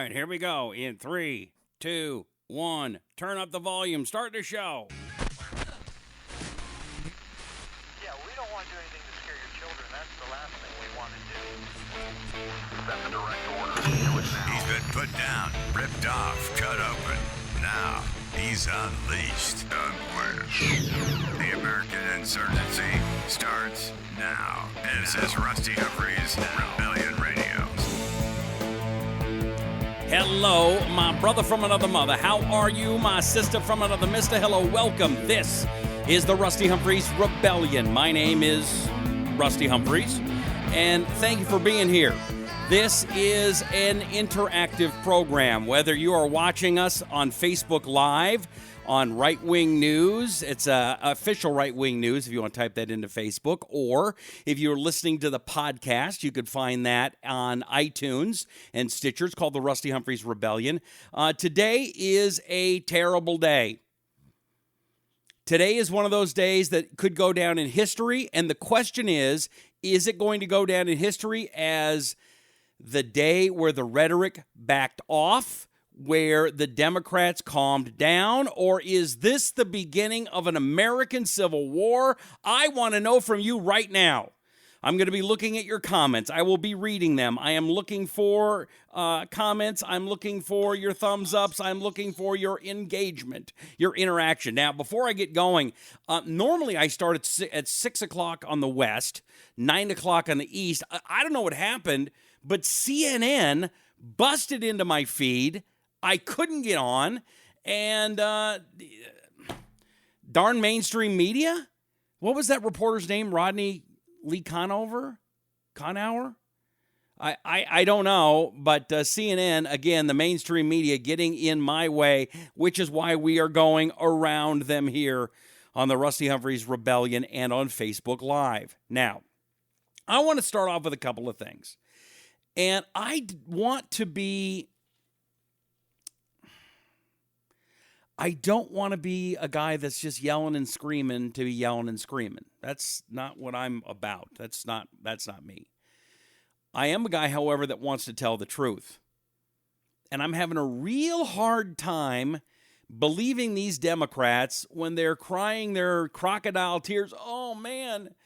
right, here we go. In 3, 2, 1. Turn up the volume. Start the show. Yeah, we don't want to do anything to scare your children. That's the last thing we want to do. That's a direct order. Do it now. He's been put down, ripped off, cut open. Now, he's unleashed. The American insurgency starts now. This is Rusty Humphrey's Rebellion Radio. Hello, my brother from another mother. How are you, my sister from another mister? Hello, welcome. This is the Rusty Humphreys Rebellion. My name is Rusty Humphreys, and thank you for being here. This is an interactive program. Whether you are watching us on Facebook Live, on Right Wing News, it's official Right Wing News if you want to type that into Facebook, or if you're listening to the podcast, you could find that on iTunes and Stitcher. It's called the Rusty Humphreys Rebellion. Today is a terrible day. Today is one of those days that could go down in history, and the question is it going to go down in history as the day where the rhetoric backed off, where the Democrats calmed down, or is this the beginning of an American Civil War? I want to know from you right now. I'm going to be looking at your comments. I will be reading them. I am looking for comments. I'm looking for your thumbs ups. I'm looking for your engagement, your interaction. Now, before I get going, normally I start at 6 o'clock on the West, 9 o'clock on the East. I don't know what happened, but CNN busted into my feed. I couldn't get on, and darn mainstream media? What was that reporter's name? Rodney Lee Conover? I don't know, but CNN, again, the mainstream media getting in my way, which is why we are going around them here on the Rusty Humphreys Rebellion and on Facebook Live. Now, I want to start off with a couple of things, and I don't want to be a guy that's just yelling and screaming to be yelling and screaming. That's not what I'm about. That's not me. I am a guy, however, that wants to tell the truth. And I'm having a real hard time believing these Democrats when they're crying their crocodile tears. Oh, man.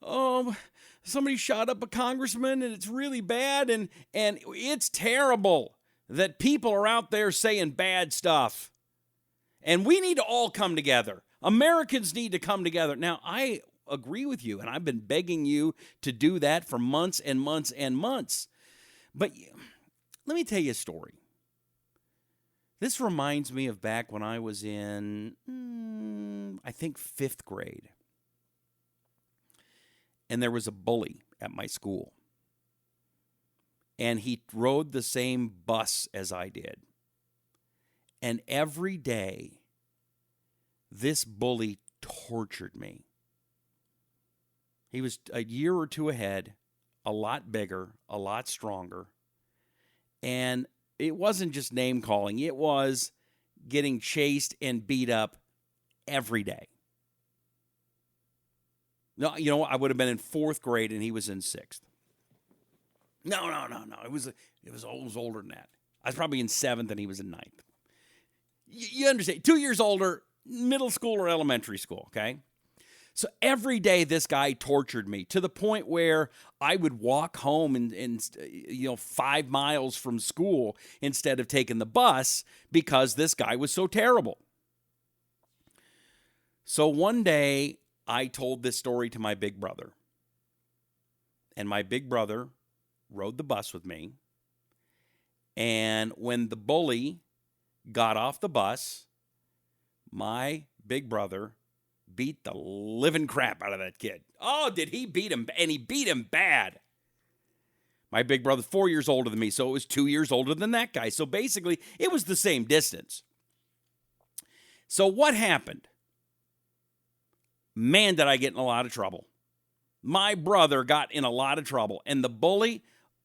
Oh, somebody shot up a congressman and it's really bad. And it's terrible that people are out there saying bad stuff. And we need to all come together. Americans need to come together. Now, I agree with you, and I've been begging you to do that for months and months and months. But let me tell you a story. This reminds me of back when I was in, I think, 5th grade. And there was a bully at my school. And he rode the same bus as I did. And every day, this bully tortured me. He was a year or two ahead, a lot bigger, a lot stronger. And it wasn't just name calling. It was getting chased and beat up every day. No, you know, I would have been in 4th grade and he was in 6th. No. It was older than that. I was probably in 7th and he was in 9th. You understand, 2 years older, middle school or elementary school, okay? So every day this guy tortured me to the point where I would walk home and 5 miles from school instead of taking the bus because this guy was so terrible. So one day I told this story to my big brother. And my big brother rode the bus with me. And when the bully got off the bus, my big brother beat the living crap out of that kid. Oh, did he beat him? And he beat him bad. My big brother's 4 years older than me, so it was 2 years older than that guy. So basically, it was the same distance. So what happened? Man, did I get in a lot of trouble. My brother got in a lot of trouble. And the bully,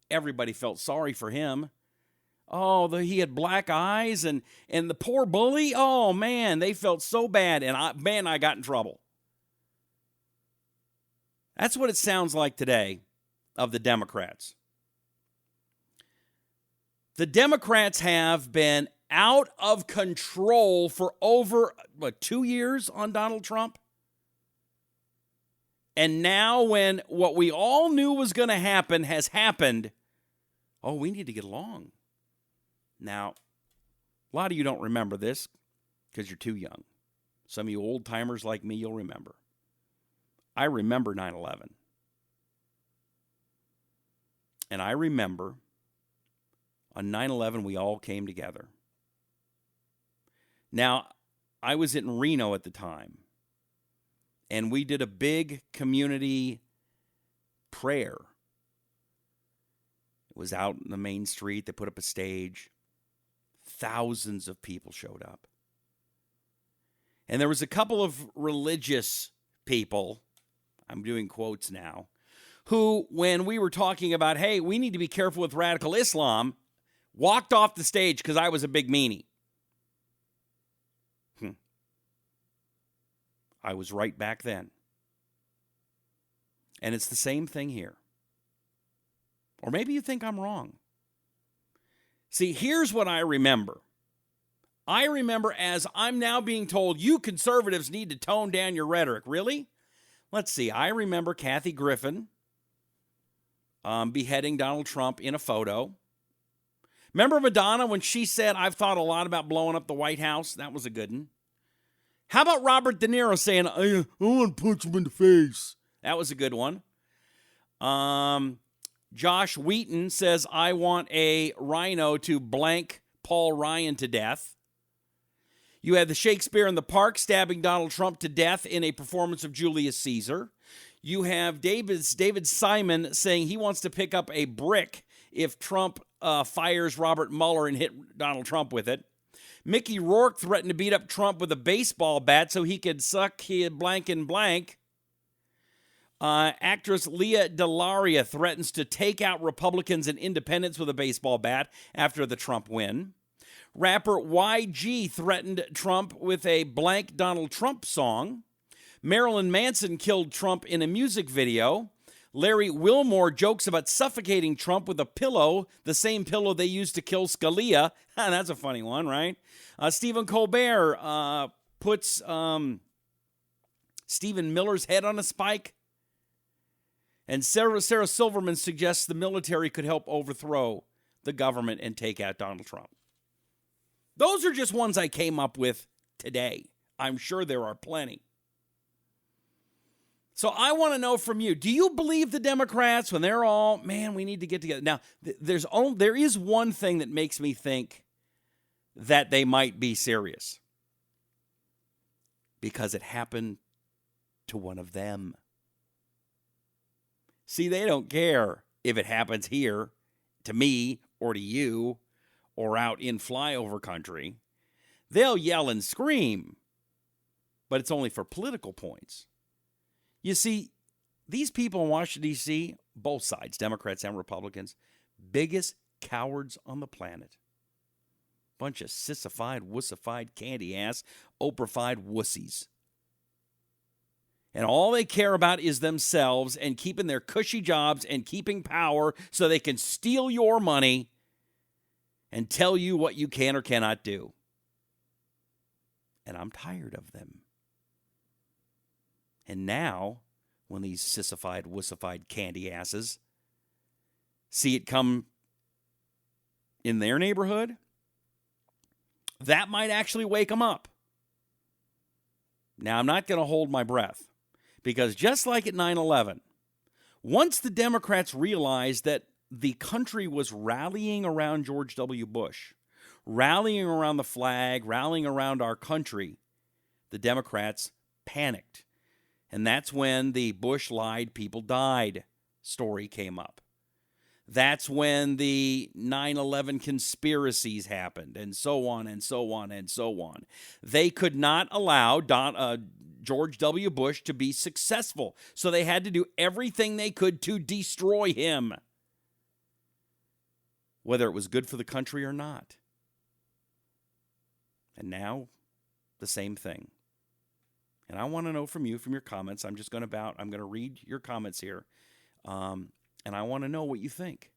everybody felt sorry for him. Oh, he had black eyes, and the poor bully, oh, man, they felt so bad, and I got in trouble. That's what it sounds like today of the Democrats. The Democrats have been out of control for over, 2 years on Donald Trump? And now when what we all knew was going to happen has happened, we need to get along. Now, a lot of you don't remember this because you're too young. Some of you old-timers like me, you'll remember. I remember 9/11. And I remember on 9/11 we all came together. Now, I was in Reno at the time, and we did a big community prayer. It was out in the main street. They put up a stage. Thousands of people showed up. And there was a couple of religious people, I'm doing quotes now, who, when we were talking about, hey, we need to be careful with radical Islam, walked off the stage because I was a big meanie. I was right back then. And it's the same thing here. Or maybe you think I'm wrong. See, here's what I remember. I remember as I'm now being told, you conservatives need to tone down your rhetoric. Really? Let's see. I remember Kathy Griffin beheading Donald Trump in a photo. Remember Madonna when she said, I've thought a lot about blowing up the White House? That was a good one. How about Robert De Niro saying, I want to punch him in the face? That was a good one. Josh Wheaton says, I want a rhino to blank Paul Ryan to death. You had the Shakespeare in the Park stabbing Donald Trump to death in a performance of Julius Caesar. You have David Simon saying he wants to pick up a brick if Trump fires Robert Mueller and hit Donald Trump with it. Mickey Rourke threatened to beat up Trump with a baseball bat so he could suck his blank and blank. Actress Leah Delaria threatens to take out Republicans and independents with a baseball bat after the Trump win. Rapper YG threatened Trump with a blank Donald Trump song. Marilyn Manson killed Trump in a music video. Larry Wilmore jokes about suffocating Trump with a pillow, the same pillow they used to kill Scalia. That's a funny one, right? Stephen Colbert puts Stephen Miller's head on a spike. And Sarah Silverman suggests the military could help overthrow the government and take out Donald Trump. Those are just ones I came up with today. I'm sure there are plenty. So I want to know from you, do you believe the Democrats when they're all, man, we need to get together? Now, there is one thing that makes me think that they might be serious. Because it happened to one of them. See, they don't care if it happens here, to me, or to you, or out in flyover country. They'll yell and scream, but it's only for political points. You see, these people in Washington, D.C., both sides, Democrats and Republicans, biggest cowards on the planet. Bunch of sissified, wussified, candy-ass, Oprah-fied wussies. And all they care about is themselves and keeping their cushy jobs and keeping power so they can steal your money and tell you what you can or cannot do. And I'm tired of them. And now, when these sissified, wussified candy asses see it come in their neighborhood, that might actually wake them up. Now, I'm not going to hold my breath, because just like at 9/11, once the Democrats realized that the country was rallying around George W. Bush, rallying around the flag, rallying around our country, the Democrats panicked. And that's when the Bush lied, people died story came up. That's when the 9/11 conspiracies happened, and so on and so on and so on. They could not allow George W. Bush to be successful, so they had to do everything they could to destroy him, whether it was good for the country or not. And now, the same thing. And I want to know from you, from your comments. I'm going to read your comments here. And I want to know what you think.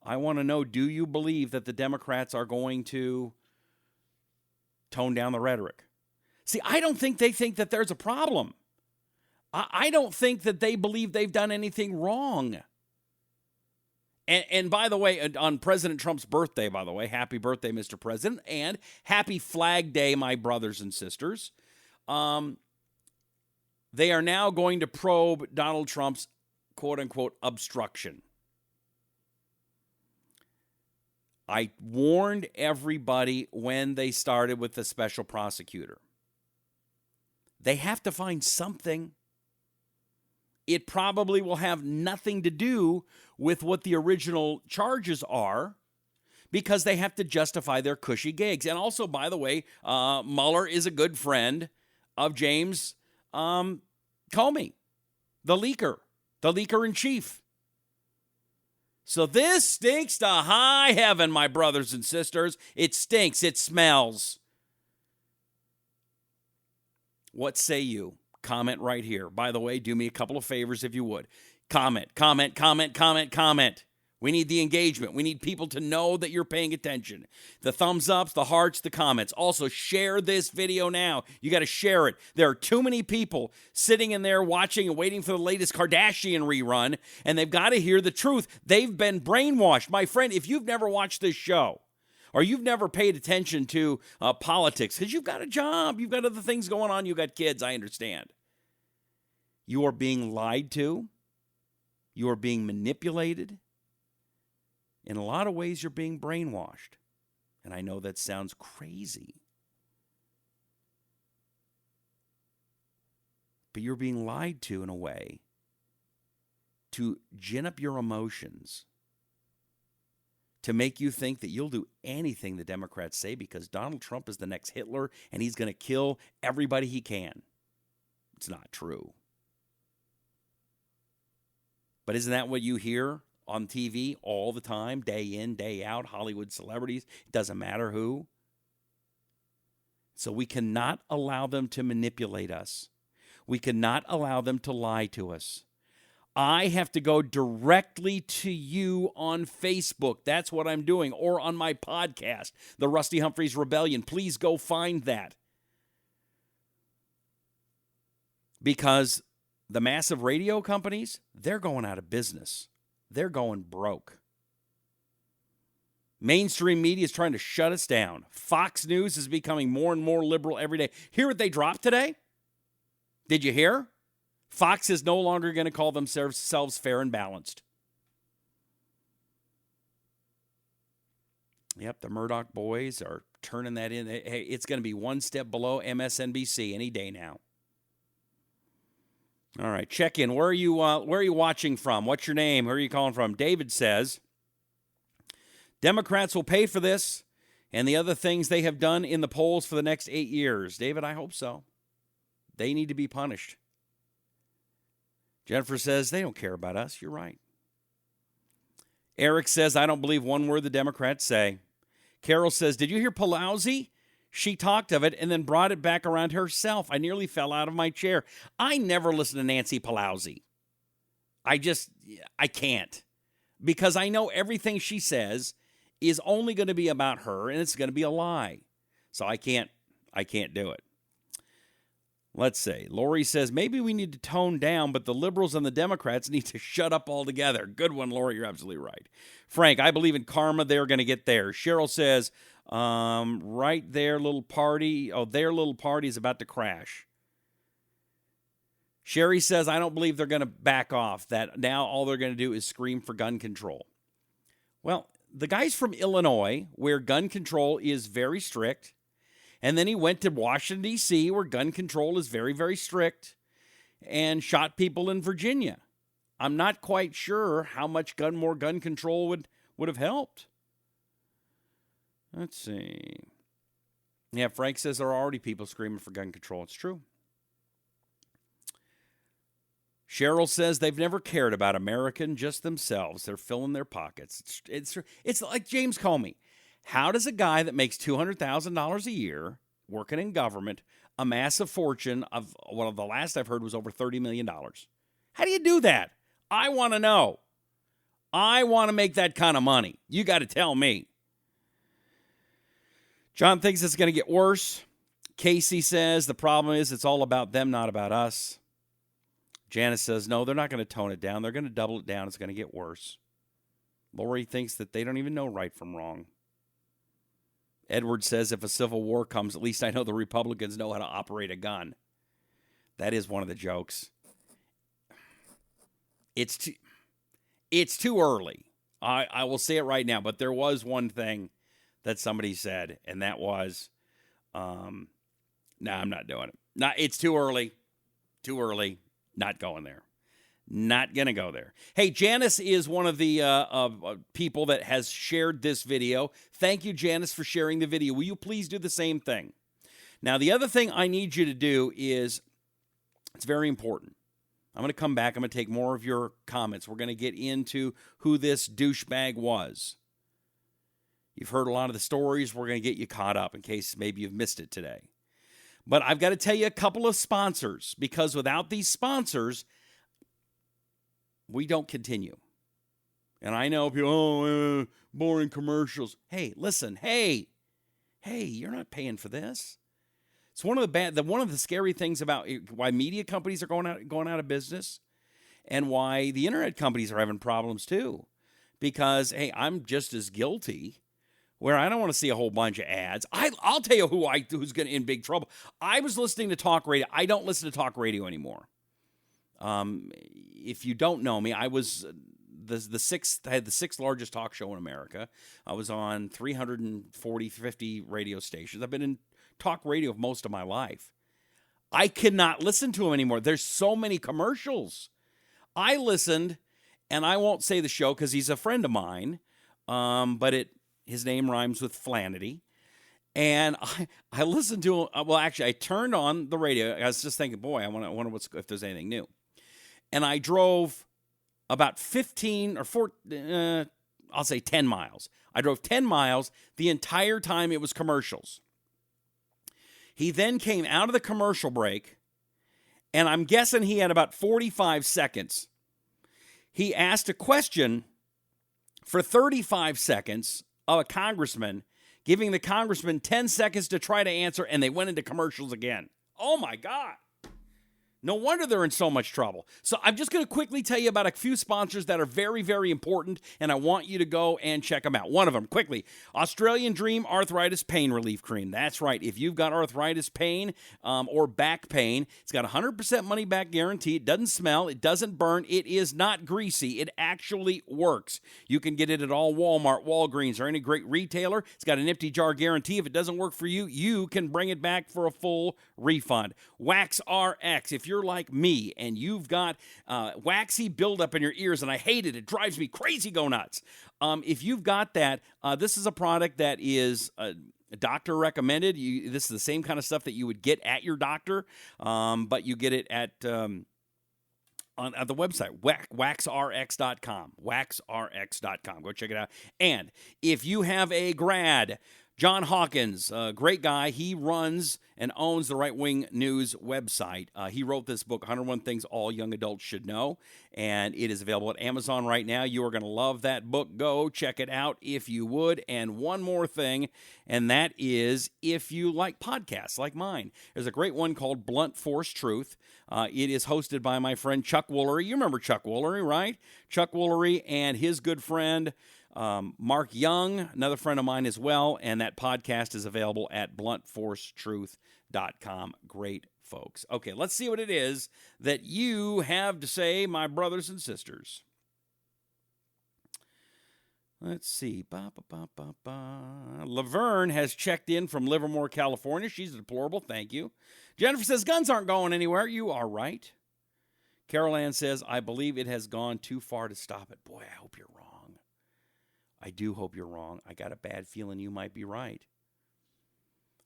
I want to know, do you believe that the Democrats are going to tone down the rhetoric? See, I don't think they think that there's a problem. I don't think that they believe they've done anything wrong. And by the way, on President Trump's birthday, by the way, happy birthday, Mr. President, and happy Flag Day, my brothers and sisters. They are now going to probe Donald Trump's quote-unquote obstruction. I warned everybody when they started with the special prosecutor. They have to find something. It probably will have nothing to do with what the original charges are because they have to justify their cushy gigs. And also, by the way, Mueller is a good friend of James Comey, the leaker in chief. So this stinks to high heaven, my brothers and sisters. It stinks. It smells. What say you? Comment right here. By the way, do me a couple of favors if you would. Comment. We need the engagement. We need people to know that you're paying attention. The thumbs ups, the hearts, the comments. Also, share this video now. You got to share it. There are too many people sitting in there watching and waiting for the latest Kardashian rerun, and they've got to hear the truth. They've been brainwashed. My friend, if you've never watched this show, or you've never paid attention to politics, because you've got a job, you've got other things going on, you've got kids, I understand. You are being lied to. You are being manipulated. In a lot of ways, you're being brainwashed. And I know that sounds crazy. But you're being lied to in a way to gin up your emotions, to make you think that you'll do anything the Democrats say because Donald Trump is the next Hitler and he's going to kill everybody he can. It's not true. But isn't that what you hear on TV all the time, day in, day out, Hollywood celebrities? It doesn't matter who. So we cannot allow them to manipulate us. We cannot allow them to lie to us. I have to go directly to you on Facebook. That's what I'm doing. Or on my podcast, The Rusty Humphreys Rebellion. Please go find that. Because the massive radio companies, they're going out of business. They're going broke. Mainstream media is trying to shut us down. Fox News is becoming more and more liberal every day. Hear what they dropped today? Did you hear? Fox is no longer going to call themselves fair and balanced. Yep, the Murdoch boys are turning that in. Hey, it's going to be one step below MSNBC any day now. All right, check in. Where are you watching from? What's your name? Where are you calling from? David says, Democrats will pay for this and the other things they have done in the polls for the next 8 years. David, I hope so. They need to be punished. Jennifer says, they don't care about us. You're right. Eric says, I don't believe one word the Democrats say. Carol says, did you hear Pelosi? She talked of it and then brought it back around herself. I nearly fell out of my chair. I never listen to Nancy Pelosi. I can't. Because I know everything she says is only going to be about her and it's going to be a lie. So I can't do it. Let's see. Lori says, maybe we need to tone down, but the liberals and the Democrats need to shut up altogether. Good one, Lori. You're absolutely right. Frank, I believe in karma. They're going to get there. Cheryl says, right there, little party. Oh, their little party is about to crash. Sherry says, I don't believe they're going to back off. That now all they're going to do is scream for gun control. Well, the guy's from Illinois, where gun control is very strict. And then he went to Washington, D.C., where gun control is very, very strict, and shot people in Virginia. I'm not quite sure how much more gun control would have helped. Let's see. Yeah, Frank says there are already people screaming for gun control. It's true. Cheryl says they've never cared about American, just themselves. They're filling their pockets. It's like James Comey. How does a guy that makes $200,000 a year working in government amass a fortune of, well, the last I've heard was over $30 million? How do you do that? I want to know. I want to make that kind of money. You got to tell me. John thinks it's going to get worse. Casey says the problem is it's all about them, not about us. Janice says, no, they're not going to tone it down. They're going to double it down. It's going to get worse. Lori thinks that they don't even know right from wrong. Edward says, if a civil war comes, at least I know the Republicans know how to operate a gun. That is one of the jokes. It's too early. I will say it right now, but there was one thing that somebody said, and that was, I'm not doing it. It's too early. Too early. Not going there. Not going to go there. Hey, Janice is one of the people that has shared this video. Thank you, Janice, for sharing the video. Will you please do the same thing? Now, the other thing I need you to do is, it's very important. I'm going to come back. I'm going to take more of your comments. We're going to get into who this douchebag was. You've heard a lot of the stories. We're going to get you caught up in case maybe you've missed it today. But I've got to tell you a couple of sponsors, because without these sponsors, we don't continue. And I know people, boring commercials. Hey, listen, hey, you're not paying for this. It's one of the scary things about why media companies are going out of business, and why the internet companies are having problems too. Because, hey, I'm just as guilty, where I don't want to see a whole bunch of ads. I'll tell you who's going to in big trouble. I was listening to talk radio. I don't listen to talk radio anymore. If you don't know me, I was I had the sixth largest talk show in America. I was on 50 radio stations. I've been in talk radio most of my life. I cannot listen to them anymore. There's so many commercials. I listened, and I won't say the show because he's a friend of mine, but his name rhymes with Flanity. And I listened to him. Well, actually, I turned on the radio. I was just thinking, boy, I wonder if there's anything new. And I drove about 15 or 14, I'll say 10 miles. I drove 10 miles. The entire time it was commercials. He then came out of the commercial break, and I'm guessing he had about 45 seconds. He asked a question for 35 seconds of a congressman, giving the congressman 10 seconds to try to answer, and they went into commercials again. Oh, my God. No wonder they're in so much trouble. So I'm just going to quickly tell you about a few sponsors that are very, very important, and I want you to go and check them out. One of them, quickly, Australian Dream Arthritis Pain Relief Cream. That's right. If you've got arthritis pain or back pain, it's got 100% money-back guarantee. It doesn't smell. It doesn't burn. It is not greasy. It actually works. You can get it at all Walmart, Walgreens, or any great retailer. It's got an empty jar guarantee. If it doesn't work for you, you can bring it back for a full refund. Wax RX. If you're like me and you've got waxy buildup in your ears, and I hate it, it drives me crazy, go nuts. If you've got that, this is a product that is doctor recommended. This is the same kind of stuff that you would get at your doctor, but you get it at the website, waxrx.com. Waxrx.com. Go check it out. And if you have a grad, John Hawkins, a great guy. He runs and owns the Right Wing News website. He wrote this book, 101 Things All Young Adults Should Know, and it is available at Amazon right now. You are going to love that book. Go check it out if you would. And one more thing, and that is if you like podcasts like mine. There's a great one called Blunt Force Truth. It is hosted by my friend Chuck Woolery. You remember Chuck Woolery, right? Chuck Woolery and his good friend Mark Young, another friend of mine as well, and that podcast is available at bluntforcetruth.com. Great folks. Okay, let's see what it is that you have to say, my brothers and sisters. Let's see. Laverne has checked in from Livermore, California. She's deplorable. Thank you. Jennifer says, guns aren't going anywhere. You are right. Carol Ann says, I believe it has gone too far to stop it. Boy, I hope you're wrong. I do hope you're wrong. I got a bad feeling you might be right.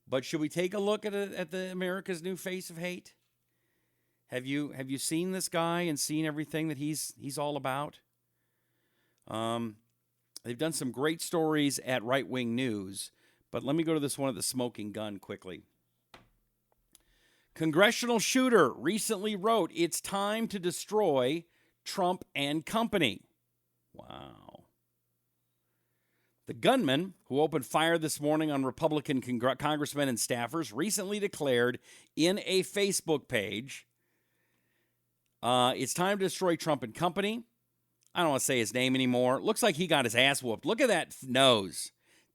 But should we take a look at the America's new face of hate? Have you seen this guy and seen everything that he's all about? They've done some great stories at Right Wing News, but let me go to this one of the smoking gun quickly. Congressional shooter recently wrote, "It's time to destroy Trump and company." Wow. The gunman who opened fire this morning on Republican congressmen and staffers recently declared in a Facebook page, it's time to destroy Trump and company. I don't want to say his name anymore. Looks like he got his ass whooped. Look at that nose.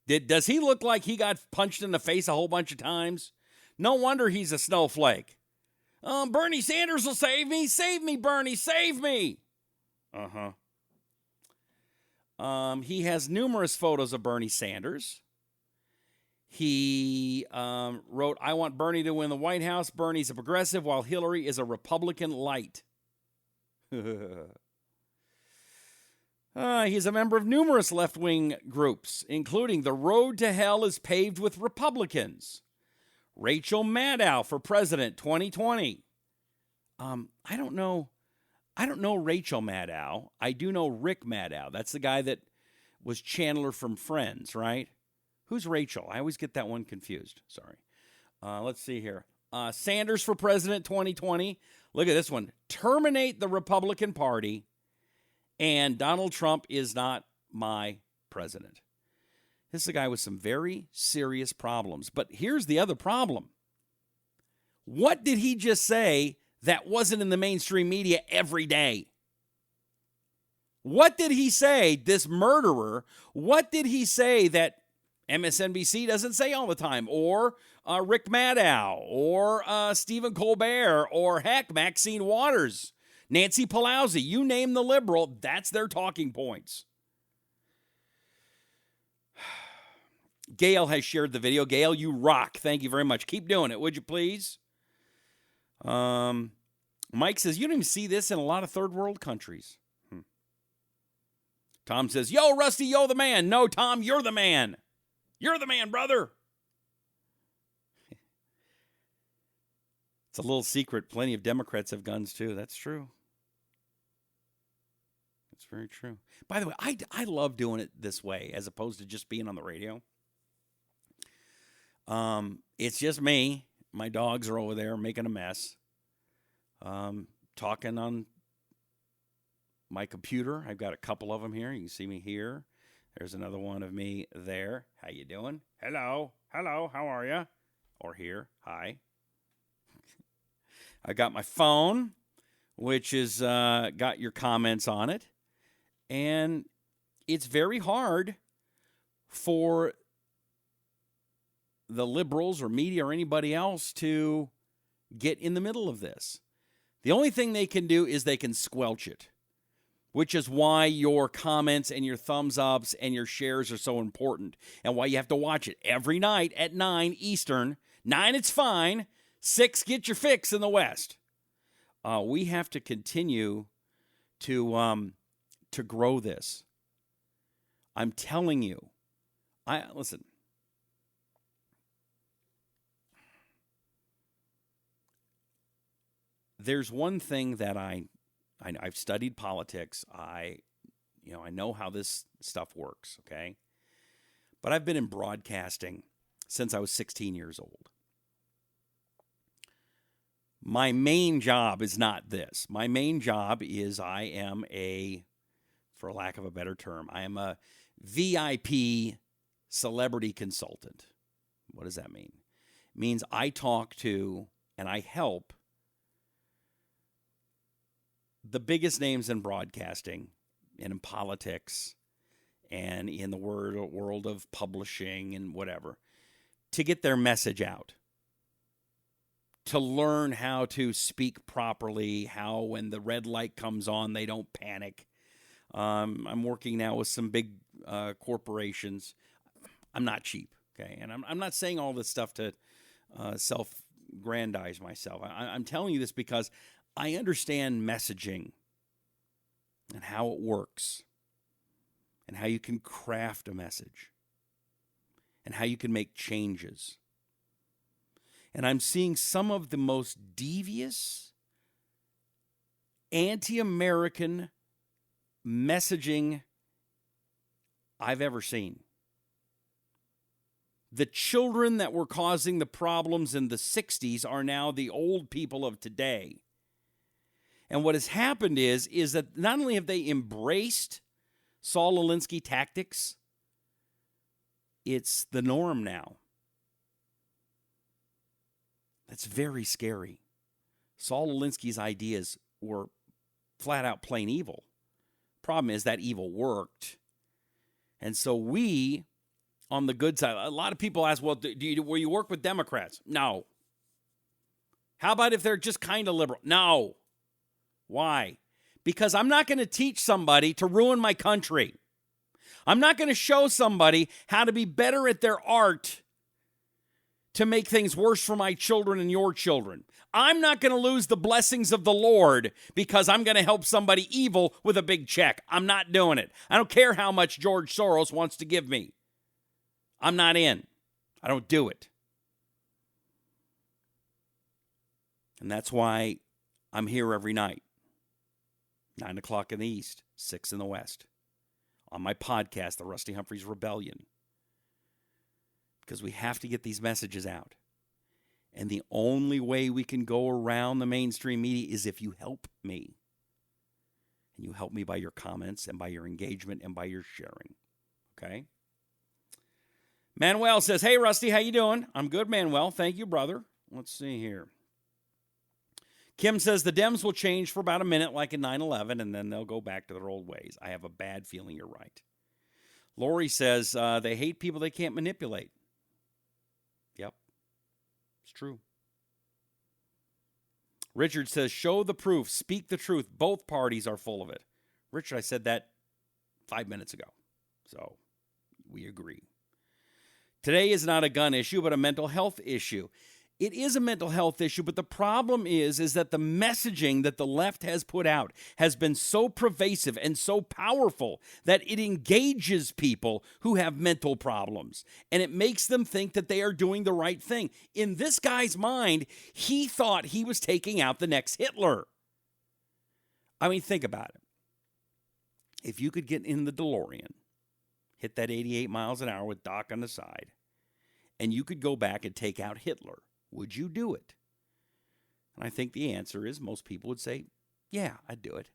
Does he look like he got punched in the face a whole bunch of times? No wonder he's a snowflake. Bernie Sanders will save me. Save me, Bernie. Save me. Uh-huh. He has numerous photos of Bernie Sanders. He wrote, I want Bernie to win the White House. Bernie's a progressive while Hillary is a Republican light. He's a member of numerous left-wing groups, including The Road to Hell is Paved with Republicans. Rachel Maddow for President 2020. I don't know Rachel Maddow. I do know Rick Maddow. That's the guy that was Chandler from Friends, right? Who's Rachel? I always get that one confused. Sorry. Let's see here. Sanders for President 2020. Look at this one. Terminate the Republican Party, and Donald Trump is not my president. This is a guy with some very serious problems. But here's the other problem. What did he just say that wasn't in the mainstream media every day? What did he say, this murderer? What did he say that MSNBC doesn't say all the time? Or Rick Maddow, or Stephen Colbert, or heck, Maxine Waters, Nancy Pelosi, you name the liberal, that's their talking points. Gail has shared the video. Gail, you rock. Thank you very much. Keep doing it, would you please? Mike says, you don't even see this in a lot of third world countries. Tom says, yo, Rusty, yo, the man. No, Tom, you're the man. You're the man, brother. It's a little secret. Plenty of Democrats have guns, too. That's true. That's very true. By the way, I love doing it this way as opposed to just being on the radio. It's just me. My dogs are over there making a mess. Talking on my computer. I've got a couple of them here. You can see me here. There's another one of me there. How you doing? Hello. Hello. How are you? Or here. Hi. I got my phone, which is got your comments on it. And it's very hard for the liberals or media or anybody else to get in the middle of this. The only thing they can do is they can squelch it, which is why your comments and your thumbs ups and your shares are so important, and why you have to watch it every night at 9 Eastern. 9, it's fine. 6, get your fix in the West. We have to continue to grow this. I'm telling you. Listen. There's one thing that I've studied politics. I know how this stuff works, okay? But I've been in broadcasting since I was 16 years old. My main job is not this. My main job is I am for lack of a better term, I am a VIP celebrity consultant. What does that mean? It means I talk to and I help the biggest names in broadcasting and in politics and in the world of publishing and whatever to get their message out, to learn how to speak properly, how when the red light comes on, they don't panic. I'm working now with some big corporations. I'm not cheap, okay? And I'm not saying all this stuff to self-grandize myself. I'm telling you this because I understand messaging and how it works and how you can craft a message and how you can make changes. And I'm seeing some of the most devious, anti-American messaging I've ever seen. The children that were causing the problems in the 60s are now the old people of today. And what has happened is that not only have they embraced Saul Alinsky tactics, it's the norm now. That's very scary. Saul Alinsky's ideas were flat out plain evil. Problem is that evil worked. And so we, on the good side, a lot of people ask, well, will you work with Democrats? No. How about if they're just kind of liberal? No. Why? Because I'm not going to teach somebody to ruin my country. I'm not going to show somebody how to be better at their art to make things worse for my children and your children. I'm not going to lose the blessings of the Lord because I'm going to help somebody evil with a big check. I'm not doing it. I don't care how much George Soros wants to give me. I'm not in. I don't do it. And that's why I'm here every night. 9 o'clock in the East, 6 in the West. On my podcast, The Rusty Humphreys Rebellion. Because we have to get these messages out. And the only way we can go around the mainstream media is if you help me. And you help me by your comments and by your engagement and by your sharing. Okay? Manuel says, hey, Rusty, how you doing? I'm good, Manuel. Thank you, brother. Let's see here. Kim says the Dems will change for about a minute like in 9/11, and then they'll go back to their old ways. I have a bad feeling you're right. Lori says they hate people they can't manipulate. Yep, it's true. Richard says, show the proof, speak the truth. Both parties are full of it. Richard, I said that 5 minutes ago, so we agree. Today is not a gun issue, but a mental health issue. It is a mental health issue, but the problem is that the messaging that the left has put out has been so pervasive and so powerful that it engages people who have mental problems, and it makes them think that they are doing the right thing. In this guy's mind, he thought he was taking out the next Hitler. I mean, think about it. If you could get in the DeLorean, hit that 88 miles an hour with Doc on the side, and you could go back and take out Hitler, would you do it? And I think the answer is most people would say, yeah, I'd do it.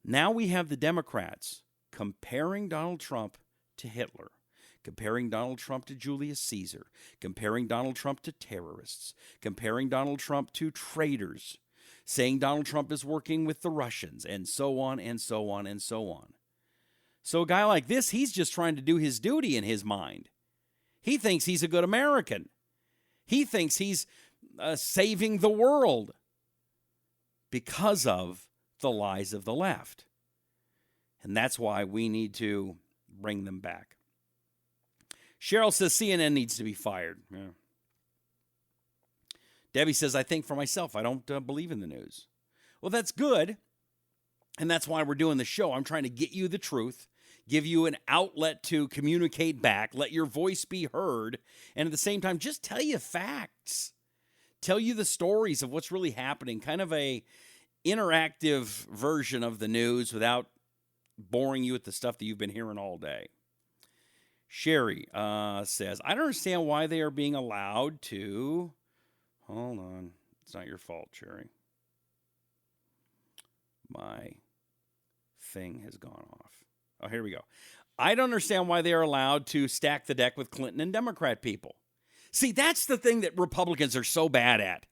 Now we have the Democrats comparing Donald Trump to Hitler, comparing Donald Trump to Julius Caesar, comparing Donald Trump to terrorists, comparing Donald Trump to traitors, saying Donald Trump is working with the Russians, and so on and so on and so on. So a guy like this, he's just trying to do his duty in his mind. He thinks he's a good American. He thinks he's saving the world because of the lies of the left. And that's why we need to bring them back. Cheryl says CNN needs to be fired. Yeah. Debbie says, I think for myself, I don't believe in the news. Well, that's good. And that's why we're doing the show. I'm trying to get you the truth, give you an outlet to communicate back, let your voice be heard, and at the same time, just tell you facts. Tell you the stories of what's really happening, kind of a interactive version of the news without boring you with the stuff that you've been hearing all day. Sherry says, I don't understand why they are being allowed to... Hold on. It's not your fault, Sherry. My thing has gone off. Oh, here we go. I don't understand why they are allowed to stack the deck with Clinton and Democrat people. See, that's the thing that Republicans are so bad at,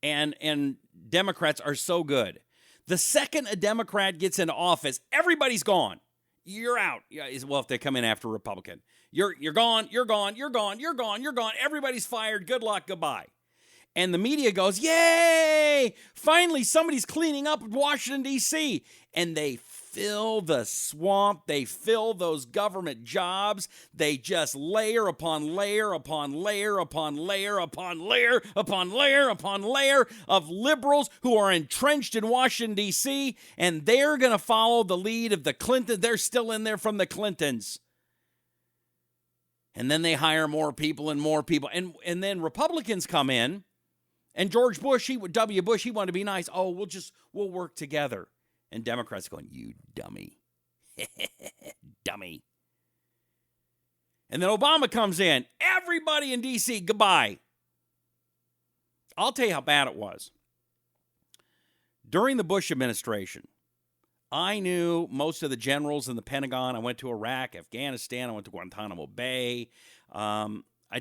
and Democrats are so good. The second a Democrat gets into office, everybody's gone. You're out. Yeah, well, if they come in after a Republican. You're gone, you're gone, you're gone, you're gone, you're gone. Everybody's fired. Good luck, goodbye. And the media goes, yay! Finally, somebody's cleaning up Washington, D.C. And they fill the swamp. They fill those government jobs. They just layer upon layer upon layer upon layer upon layer upon layer upon layer of liberals who are entrenched in Washington, D.C., and they're going to follow the lead of the Clintons. They're still in there from the Clintons. And then they hire more people and more people. And then Republicans come in. And George Bush, W. Bush, he wanted to be nice. Oh, we'll work together. And Democrats going, you dummy. Dummy. And then Obama comes in. Everybody in D.C., goodbye. I'll tell you how bad it was. During the Bush administration, I knew most of the generals in the Pentagon. I went to Iraq, Afghanistan. I went to Guantanamo Bay. I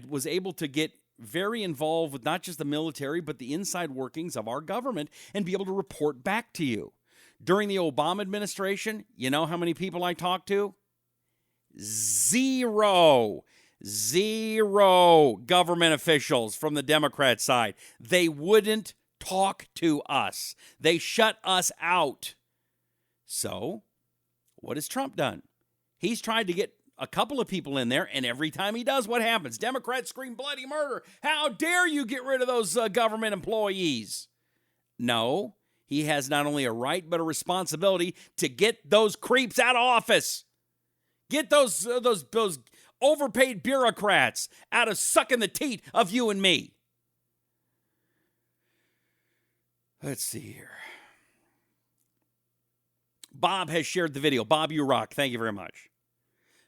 was able to get very involved with not just the military, but the inside workings of our government and be able to report back to you. During the Obama administration, you know how many people I talked to? Zero government officials from the Democrat side. They wouldn't talk to us. They shut us out. So, what has Trump done? He's tried to get a couple of people in there, and every time he does, what happens? Democrats scream bloody murder. How dare you get rid of those government employees? No, he has not only a right, but a responsibility to get those creeps out of office. Get those overpaid bureaucrats out of sucking the teat of you and me. Let's see here. Bob has shared the video. Bob, you rock. Thank you very much.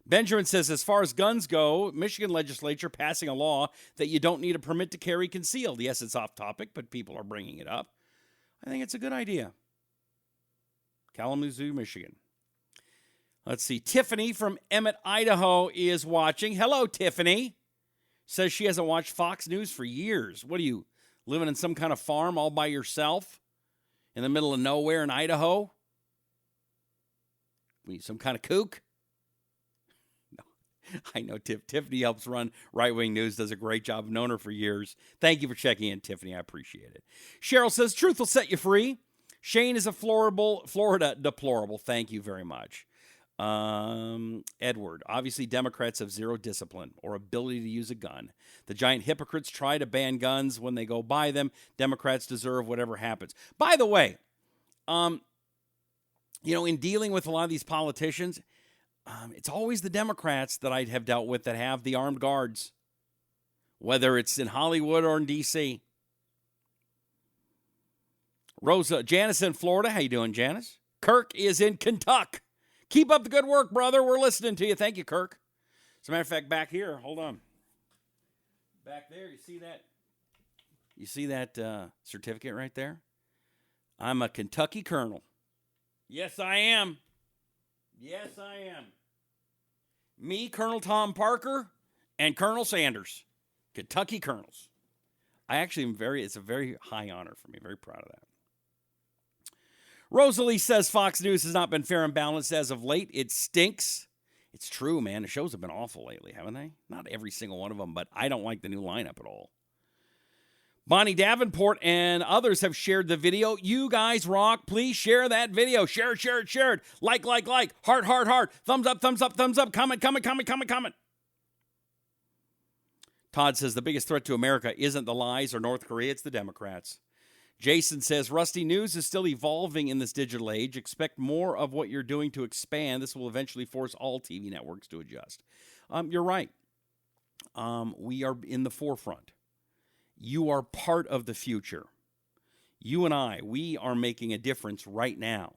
Benjamin says, as far as guns go, Michigan legislature passing a law that you don't need a permit to carry concealed. Yes, it's off topic, but people are bringing it up. I think it's a good idea. Kalamazoo, Michigan. Let's see. Tiffany from Emmett, Idaho is watching. Hello, Tiffany. Says she hasn't watched Fox News for years. What are you, living in some kind of farm all by yourself in the middle of nowhere in Idaho? What are you, some kind of kook? No, I know Tiffany helps run Right Wing News, does a great job. I've known her for years. Thank you for checking in, Tiffany. I appreciate it. Cheryl says, truth will set you free. Shane is a Florida deplorable. Thank you very much. Edward, obviously Democrats have zero discipline or ability to use a gun. The giant hypocrites try to ban guns when they go buy them. Democrats deserve whatever happens. By the way, in dealing with a lot of these politicians, it's always the Democrats that I have dealt with that have the armed guards, whether it's in Hollywood or in D.C. Janice in Florida. How you doing, Janice? Kirk is in Kentucky. Keep up the good work, brother. We're listening to you. Thank you, Kirk. As a matter of fact, back here, hold on. Back there, you see that? You see that certificate right there? I'm a Kentucky colonel. Yes, I am. Yes, I am. Me, Colonel Tom Parker, and Colonel Sanders. Kentucky colonels. It's a very high honor for me. Very proud of that. Rosalie says Fox News has not been fair and balanced as of late. It stinks. It's true, man. The shows have been awful lately, haven't they? Not every single one of them, but I don't like the new lineup at all. Bonnie Davenport and others have shared the video. You guys rock. Please share that video. Share it. Like. Heart. Thumbs up. Comment. Todd says the biggest threat to America isn't the lies or North Korea, it's the Democrats. Jason says, Rusty, news is still evolving in this digital age. Expect more of what you're doing to expand. This will eventually force all TV networks to adjust. You're right. We are in the forefront. You are part of the future. You and I, we are making a difference right now.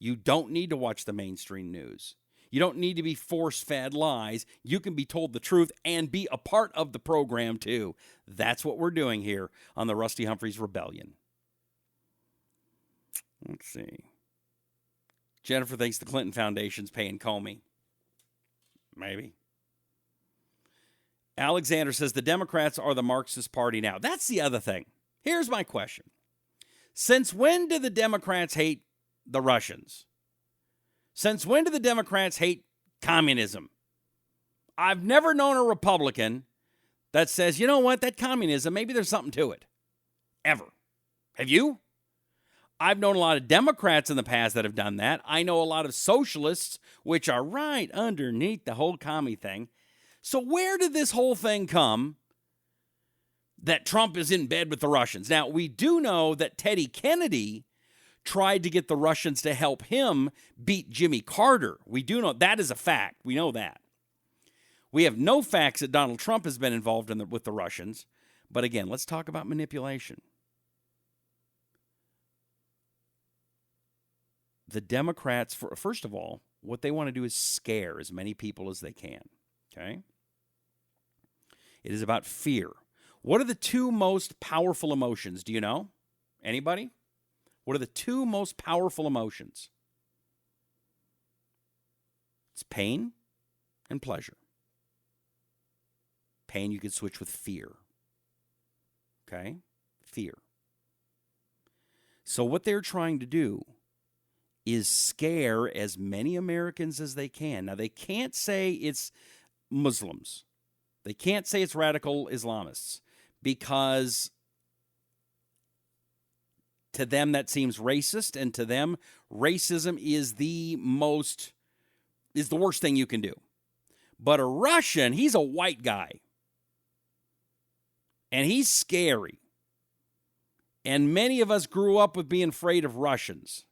You don't need to watch the mainstream news. You don't need to be force-fed lies. You can be told the truth and be a part of the program, too. That's what we're doing here on the Rusty Humphreys Rebellion. Let's see. Jennifer thinks the Clinton Foundation's paying Comey. Maybe. Alexander says the Democrats are the Marxist Party now. That's the other thing. Here's my question. Since when do the Democrats hate the Russians? Since when do the Democrats hate communism? I've never known a Republican that says, you know what, that communism, maybe there's something to it. Ever. Have you? I've known a lot of Democrats in the past that have done that. I know a lot of socialists, which are right underneath the whole commie thing. So where did this whole thing come that Trump is in bed with the Russians? Now, we do know that Teddy Kennedy tried to get the Russians to help him beat Jimmy Carter. We do know that is a fact. We know that. We have no facts that Donald Trump has been involved with the Russians. But again, let's talk about manipulation. The Democrats, first of all, what they want to do is scare as many people as they can. Okay? It is about fear. What are the two most powerful emotions? Do you know? Anybody? What are the two most powerful emotions? It's pain and pleasure. Pain you could switch with fear. Okay? Fear. So what they're trying to do is scare as many Americans as they can. Now, they can't say it's Muslims. They can't say it's radical Islamists because to them that seems racist, and to them racism is the worst thing you can do. But a Russian, he's a white guy. And he's scary. And many of us grew up with being afraid of Russians.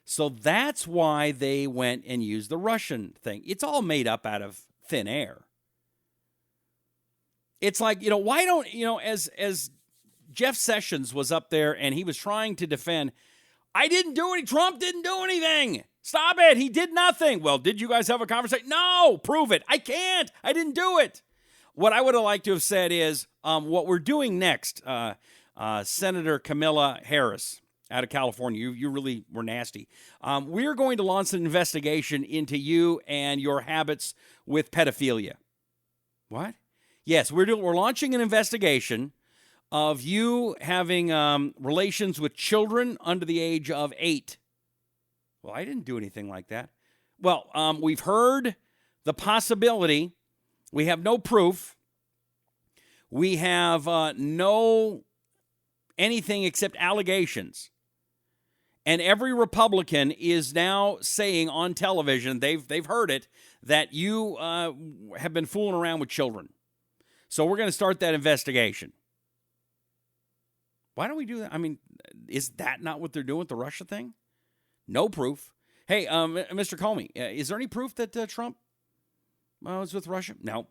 So that's why they went and used the Russian thing. It's all made up out of thin air. It's like, why don't, as Jeff Sessions was up there and he was trying to defend, Trump didn't do anything. Stop it. He did nothing. Well, did you guys have a conversation? No, prove it. I can't. I didn't do it. What I would have liked to have said is what we're doing next, Senator Kamala Harris out of California, you really were nasty. We're going to launch an investigation into you and your habits with pedophilia. What? Yes, we're launching an investigation of you having relations with children under the age of 8. Well, I didn't do anything like that. Well, we've heard the possibility. We have no proof. We have no anything except allegations. And every Republican is now saying on television, they've heard it, that you have been fooling around with children. So we're going to start that investigation. Why don't we do that? I mean, is that not what they're doing with the Russia thing? No proof. Hey, Mr. Comey, is there any proof that Trump was with Russia? No.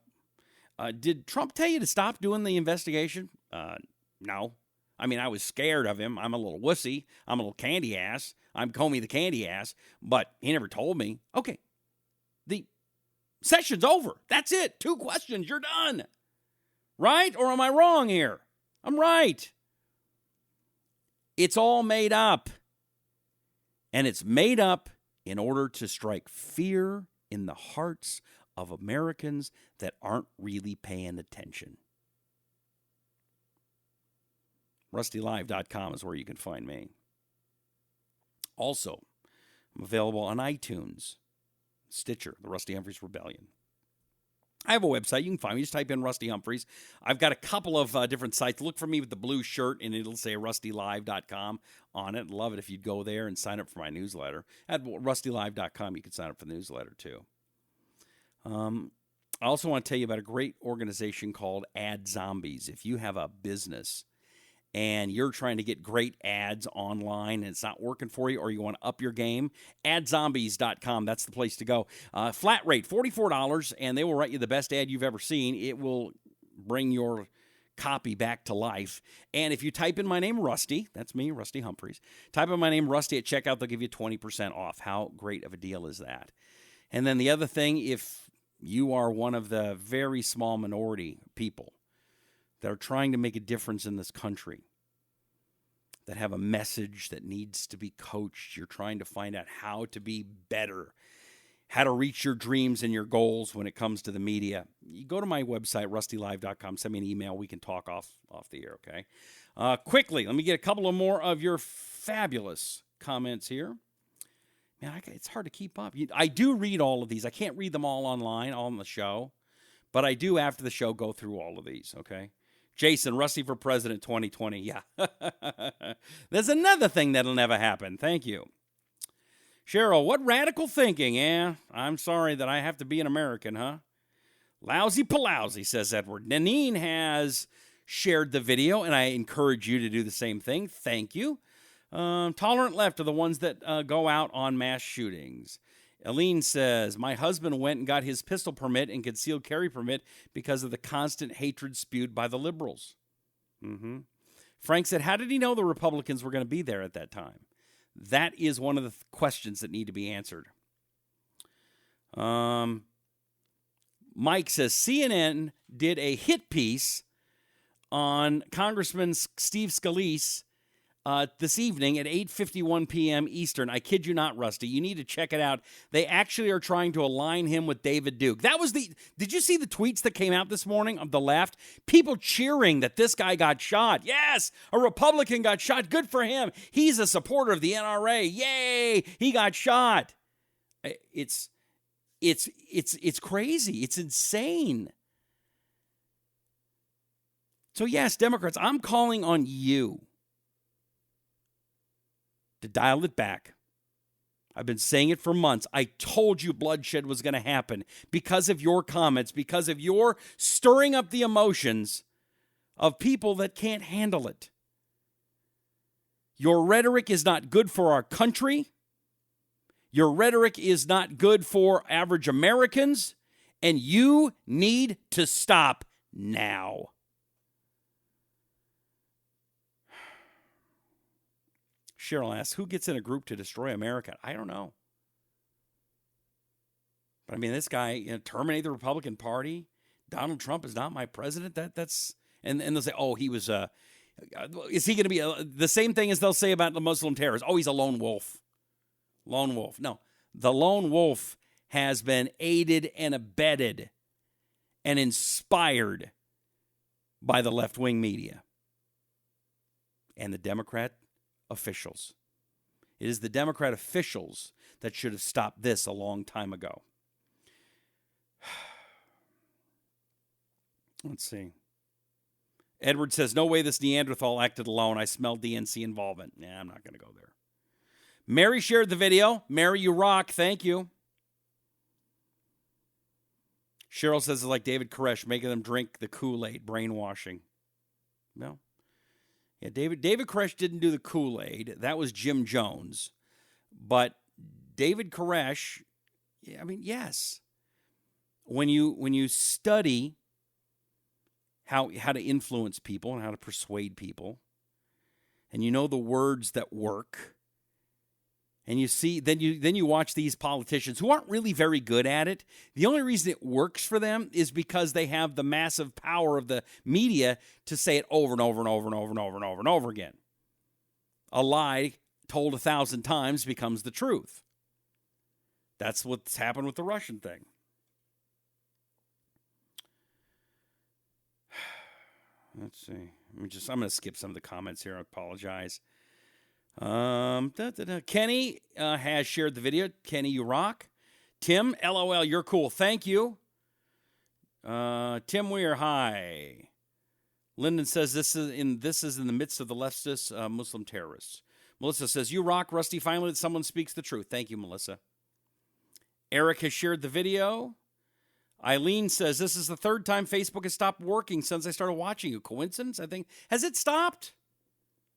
Did Trump tell you to stop doing the investigation? No. I mean, I was scared of him. I'm a little wussy. I'm a little candy ass. I'm Comey the candy ass. But he never told me. Okay. The session's over. That's it. 2 questions. You're done. Right? Or am I wrong here? I'm right. It's all made up. And it's made up in order to strike fear in the hearts of Americans that aren't really paying attention. RustyLive.com is where you can find me. Also, I'm available on iTunes, Stitcher, The Rusty Humphreys Rebellion. I have a website. You can find me. Just type in Rusty Humphreys. I've got a couple of different sites. Look for me with the blue shirt, and it'll say RustyLive.com on it. Love it if you'd go there and sign up for my newsletter. At RustyLive.com, you can sign up for the newsletter, too. I also want to tell you about a great organization called Ad Zombies. If you have a business and you're trying to get great ads online and it's not working for you, or you want to up your game, AdZombies.com. That's the place to go. Flat rate, $44, and they will write you the best ad you've ever seen. It will bring your copy back to life. And if you type in my name, Rusty, that's me, Rusty Humphreys, type in my name, Rusty, at checkout, they'll give you 20% off. How great of a deal is that? And then the other thing, if you are one of the very small minority people that are trying to make a difference in this country, that have a message that needs to be coached, you're trying to find out how to be better, how to reach your dreams and your goals when it comes to the media, you go to my website, rustylive.com, send me an email, we can talk off the air, okay? Quickly, let me get a couple of more of your fabulous comments here. Man, it's hard to keep up. I do read all of these. I can't read them all online, all on the show, but I do, after the show, go through all of these, okay? Jason, Rusty for President 2020. Yeah. There's another thing that'll never happen. Thank you. Cheryl, what radical thinking? Yeah, I'm sorry that I have to be an American, huh? Lousy palousy, says Edward. Nanine has shared the video, and I encourage you to do the same thing. Thank you. Tolerant left are the ones that go out on mass shootings. Aline says, my husband went and got his pistol permit and concealed carry permit because of the constant hatred spewed by the liberals. Mm-hmm. Frank said, how did he know the Republicans were going to be there at that time? That is one of the questions that need to be answered. Mike says, CNN did a hit piece on Congressman Steve Scalise this evening at 8:51 p.m. Eastern. I kid you not, Rusty. You need to check it out. They actually are trying to align him with David Duke. Did you see the tweets that came out this morning of the left? People cheering that this guy got shot. Yes, a Republican got shot. Good for him. He's a supporter of the NRA. Yay, he got shot. It's crazy. It's insane. So yes, Democrats, I'm calling on you to dial it back. I've been saying it for months. I told you bloodshed was going to happen because of your comments, because of your stirring up the emotions of people that can't handle it. Your rhetoric is not good for our country. Your rhetoric is not good for average Americans, and you need to stop now. Cheryl asks, who gets in a group to destroy America? I don't know. But I mean, this guy, terminate the Republican Party. Donald Trump is not my president. That's and they'll say, oh, he was is he going to be the same thing as they'll say about the Muslim terrorists? Oh, he's a lone wolf. Lone wolf. No, the lone wolf has been aided and abetted and inspired by the left-wing media and the Democrat officials. It is the Democrat officials that should have stopped this a long time ago. Let's see. Edward says, no way this Neanderthal acted alone. I smell DNC involvement. Nah, I'm not going to go there. Mary shared the video. Mary, you rock. Thank you. Cheryl says it's like David Koresh, making them drink the Kool-Aid, brainwashing. No. Yeah, David Koresh didn't do the Kool-Aid. That was Jim Jones. But David Koresh, I mean, yes. When you study how to influence people and how to persuade people, and you know the words that work, and you see, then you watch these politicians who aren't really very good at it. The only reason it works for them is because they have the massive power of the media to say it over and over and over and over and over and over and over again. A lie told 1,000 times becomes the truth. That's what's happened with the Russian thing. Let's see. I'm going to skip some of the comments here. I apologize. Kenny has shared the video. Kenny, you rock. Tim, LOL, you're cool. Thank you. Tim Weir, hi. Lyndon says this is in the midst of the leftist Muslim terrorists. Melissa says, you rock, Rusty. Finally, someone speaks the truth. Thank you, Melissa. Eric has shared the video. Eileen says, this is the third time Facebook has stopped working since I started watching you. Coincidence? I think. Has it stopped?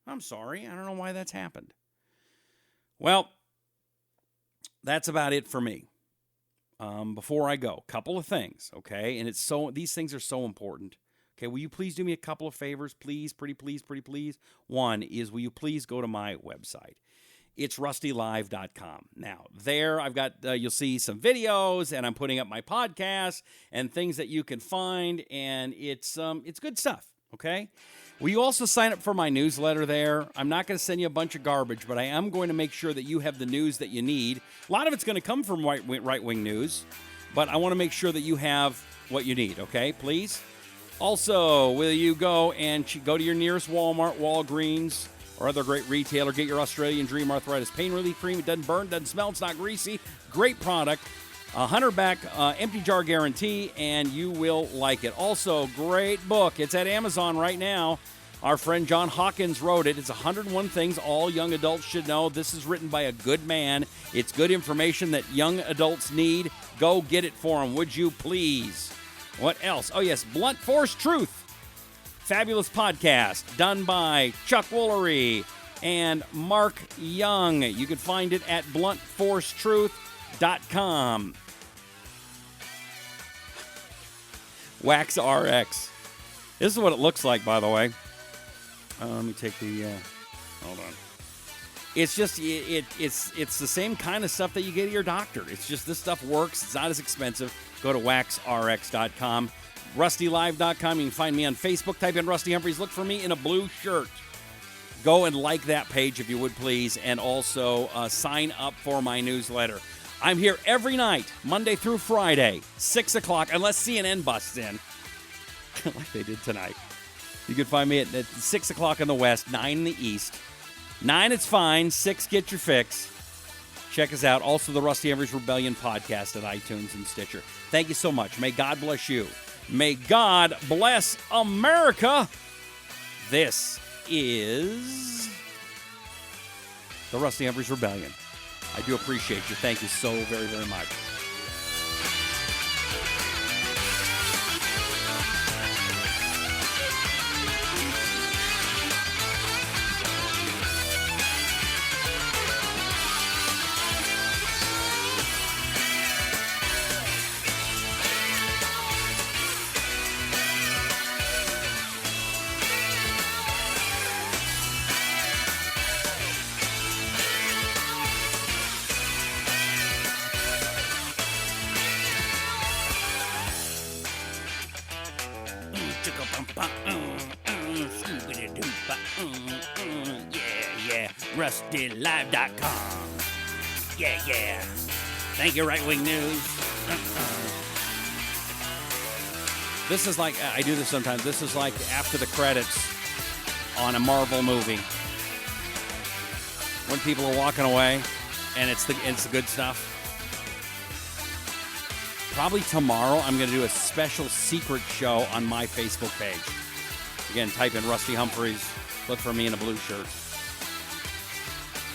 I'm sorry. I don't know why that's happened. Well, that's about it for me. Before I go, couple of things, okay? And these things are so important. Okay, will you please do me a couple of favors? Please, pretty please. One is, will you please go to my website? It's rustylive.com. Now, there I've got, you'll see some videos, and I'm putting up my podcast and things that you can find, and it's good stuff, okay? Will you also sign up for my newsletter there? I'm not going to send you a bunch of garbage, but I am going to make sure that you have the news that you need. A lot of it's going to come from right-wing news, but I want to make sure that you have what you need, okay? Please. Also, will you go to your nearest Walmart, Walgreens, or other great retailer, get your Australian Dream Arthritis Pain Relief Cream. It doesn't burn, doesn't smell, it's not greasy. Great product. 100 back, empty jar guarantee, and you will like it. Also, great book. It's at Amazon right now. Our friend John Hawkins wrote it. It's 101 Things All Young Adults Should Know. This is written by a good man. It's good information that young adults need. Go get it for them, would you please? What else? Oh, yes, Blunt Force Truth. Fabulous podcast done by Chuck Woolery and Mark Young. You can find it at bluntforcetruth.com. Wax RX. This is what it looks like, by the way. Let me take the. Hold on. It's just it's the same kind of stuff that you get at your doctor. It's just this stuff works. It's not as expensive. Go to waxrx.com. RustyLive.com. You can find me on Facebook. Type in Rusty Humphries. Look for me in a blue shirt. Go and like that page if you would, please, and also sign up for my newsletter. I'm here every night, Monday through Friday, 6 o'clock, unless CNN busts in, like they did tonight. You can find me at 6 o'clock in the West, 9 in the East. 9, it's fine. 6, get your fix. Check us out. Also, the Rusty Humphries Rebellion podcast at iTunes and Stitcher. Thank you so much. May God bless you. May God bless America. This is the Rusty Humphries Rebellion. I do appreciate you. Thank you so very, very much. Yeah. RustyLive.com. Yeah. Thank you, Right Wing News. This is like, I do this sometimes. This is like after the credits on a Marvel movie. When people are walking away and it's the good stuff. Probably tomorrow, I'm going to do a special secret show on my Facebook page. Again, type in Rusty Humphries. Look for me in a blue shirt.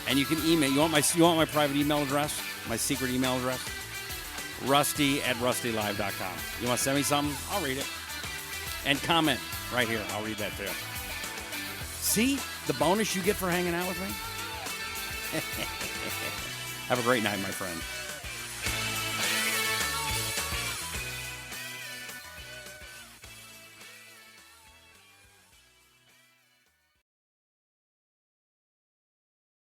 And you can email. You want my private email address? My secret email address? Rusty@rustylive.com. You want to send me something? I'll read it. And comment right here. I'll read that too. See the bonus you get for hanging out with me? Have a great night, my friend.